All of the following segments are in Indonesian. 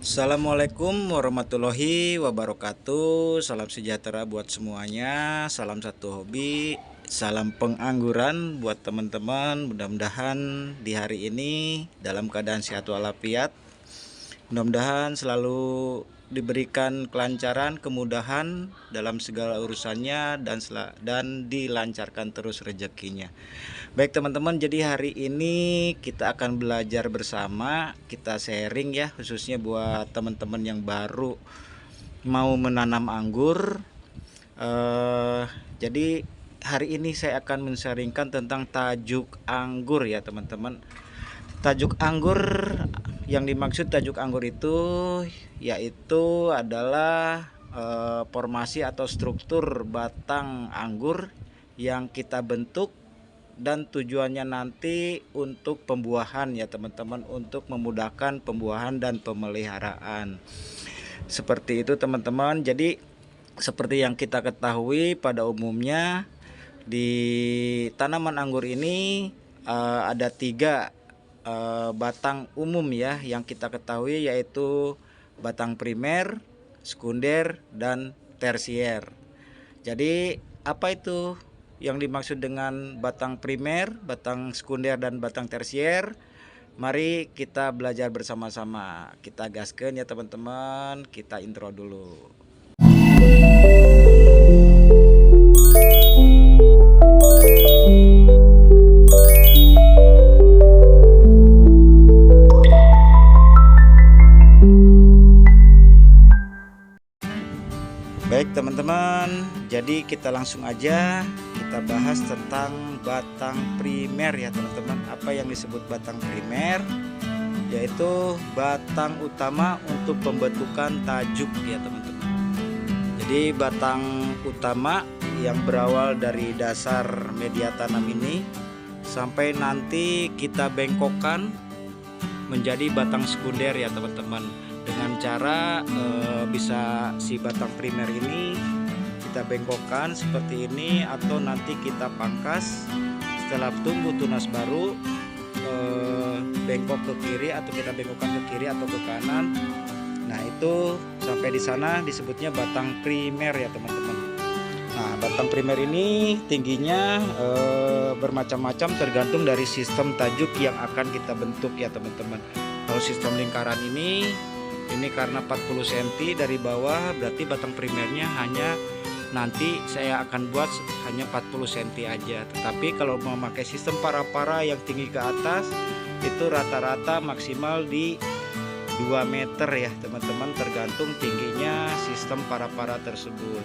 Assalamualaikum warahmatullahi wabarakatuh. Salam sejahtera buat semuanya. Salam satu hobi. Salam pengangguran buat teman-teman. Mudah-mudahan di hari ini dalam keadaan sehat walafiat. Mudah-mudahan selalu diberikan kelancaran, kemudahan dalam segala urusannya dan dilancarkan terus rezekinya. Baik teman-teman, jadi hari ini kita akan belajar bersama, kita sharing ya, khususnya buat teman-teman yang baru mau menanam anggur. Jadi hari ini saya akan men-sharingkan tentang tajuk anggur ya teman-teman. Tajuk anggur, yang dimaksud tajuk anggur itu yaitu adalah formasi atau struktur batang anggur yang kita bentuk dan tujuannya nanti untuk pembuahan ya teman-teman, untuk memudahkan pembuahan dan pemeliharaan. Seperti itu teman-teman. Jadi seperti yang kita ketahui pada umumnya di tanaman anggur ini ada tiga batang umum ya yang kita ketahui, yaitu batang primer, sekunder, dan tersier. Jadi apa itu yang dimaksud dengan batang primer, batang sekunder, dan batang tersier? Mari kita belajar bersama-sama. Kita gaskeun ya teman-teman. Kita intro dulu. Baik teman-teman, jadi kita langsung aja kita bahas tentang batang primer ya teman-teman. Apa yang disebut batang primer? Yaitu batang utama untuk pembentukan tajuk ya teman-teman. Jadi batang utama yang berawal dari dasar media tanam ini sampai nanti kita bengkokkan menjadi batang sekunder ya teman-teman. Dengan cara bisa si batang primer ini kita bengkokkan seperti ini, atau nanti kita pangkas setelah tumbuh tunas baru, bengkok ke kiri, atau kita bengkokkan ke kiri atau ke kanan. Nah itu sampai di sana disebutnya batang primer ya teman-teman. Nah batang primer ini tingginya bermacam-macam tergantung dari sistem tajuk yang akan kita bentuk ya teman-teman. Kalau sistem lingkaran ini karena 40 cm dari bawah, berarti batang primernya hanya nanti saya akan buat hanya 40 cm aja. Tetapi kalau memakai sistem para-para yang tinggi ke atas, itu rata-rata maksimal di 2 meter ya teman-teman, tergantung tingginya sistem para-para tersebut.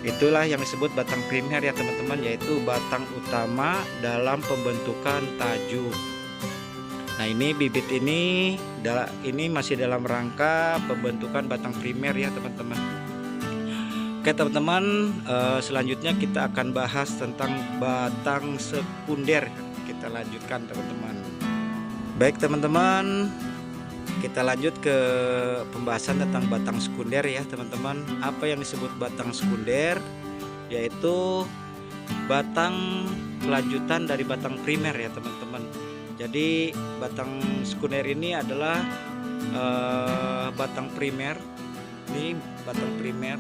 Itulah yang disebut batang primer ya teman-teman, yaitu batang utama dalam pembentukan tajuk. Nah ini bibit ini masih dalam rangka pembentukan batang primer ya teman-teman. Oke teman-teman, selanjutnya kita akan bahas tentang batang sekunder. Kita lanjutkan teman-teman. Baik teman-teman, kita lanjut ke pembahasan tentang batang sekunder ya teman-teman. Apa yang disebut batang sekunder? Yaitu batang kelanjutan dari batang primer ya teman-teman. Jadi batang sekunder ini adalah batang primer. Ini batang primer.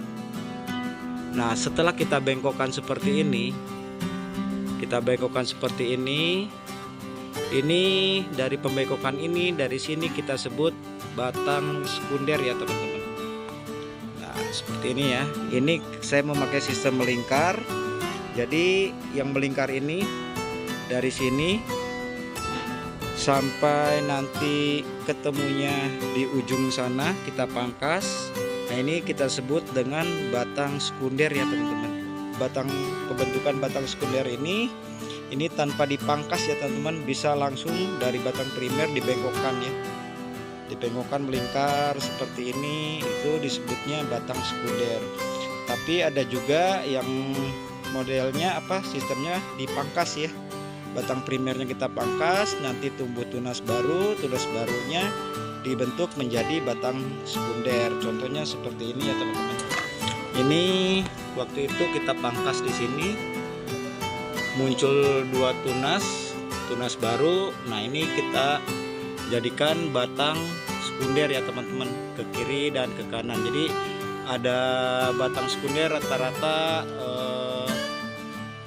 Nah setelah kita bengkokkan seperti ini, ini dari pembengkokan ini, dari sini kita sebut batang sekunder ya teman-teman. Nah seperti ini ya. Ini saya memakai sistem melingkar. Jadi yang melingkar ini dari sini sampai nanti ketemunya di ujung sana kita pangkas. Nah ini kita sebut dengan batang sekunder ya teman-teman. Pembentukan batang sekunder ini tanpa dipangkas ya teman-teman, bisa langsung dari batang primer dibengkokkan ya, dibengkokkan melingkar seperti ini, itu disebutnya batang sekunder. Tapi ada juga yang modelnya sistemnya dipangkas ya. Batang primernya kita pangkas, nanti tumbuh tunas baru, tunas barunya dibentuk menjadi batang sekunder. Contohnya seperti ini ya teman-teman. Ini waktu itu kita pangkas di sini, muncul 2 tunas baru. Nah ini kita jadikan batang sekunder ya teman-teman, ke kiri dan ke kanan. Jadi ada batang sekunder rata-rata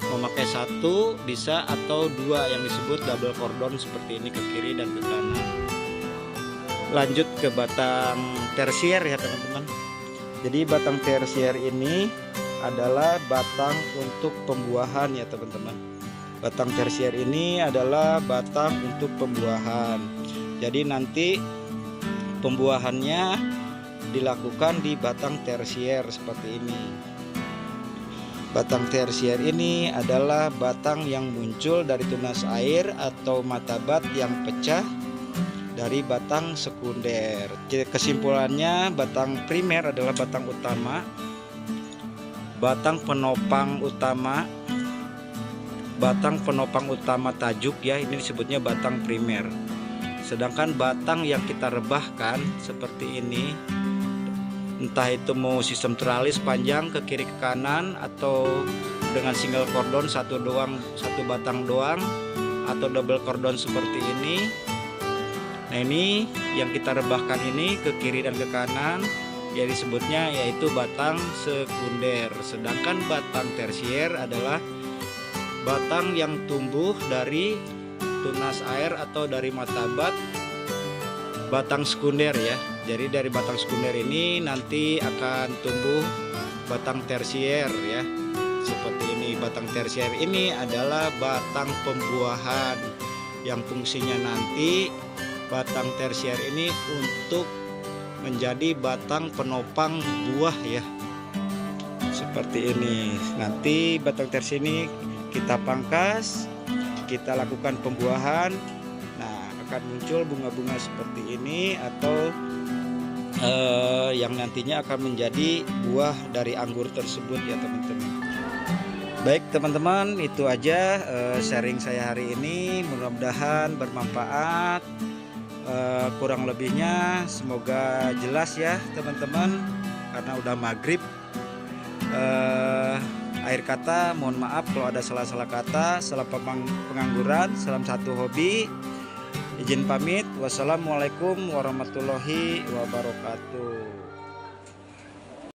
memakai satu bisa atau dua yang disebut double cordon seperti ini, ke kiri dan ke kanan. Lanjut ke batang tersier ya teman-teman. Jadi batang tersier ini adalah batang untuk pembuahan ya teman-teman. Batang tersier ini adalah batang untuk pembuahan. Jadi nanti pembuahannya dilakukan di batang tersier seperti ini. Batang tersier ini adalah batang yang muncul dari tunas air atau mata bat yang pecah dari batang sekunder. Kesimpulannya, batang primer adalah batang utama, batang penopang utama, batang penopang utama tajuk ya, ini disebutnya batang primer. Sedangkan batang yang kita rebahkan seperti ini, entah itu mau sistem teralis panjang ke kiri ke kanan atau dengan single cordon satu batang doang, atau double cordon seperti ini. Nah, ini yang kita rebahkan ini ke kiri dan ke kanan ya, disebutnya yaitu batang sekunder. Sedangkan batang tersier adalah batang yang tumbuh dari tunas air atau dari mata bat batang sekunder ya. Jadi dari batang sekunder ini nanti akan tumbuh batang tersier ya. Seperti ini, batang tersier ini adalah batang pembuahan yang fungsinya nanti batang tersier ini untuk menjadi batang penopang buah ya. Seperti ini. Nanti batang tersier ini kita pangkas, kita lakukan pembuahan. Nah, akan muncul bunga-bunga seperti ini atau yang nantinya akan menjadi buah dari anggur tersebut ya teman-teman. Baik teman-teman, itu aja sharing saya hari ini. Mudah-mudahan bermanfaat. Kurang lebihnya semoga jelas ya teman-teman, karena udah maghrib. Akhir kata, mohon maaf kalau ada salah-salah kata. Salam pengangguran, salam satu hobi. Izin pamit. Wassalamualaikum warahmatullahi wabarakatuh.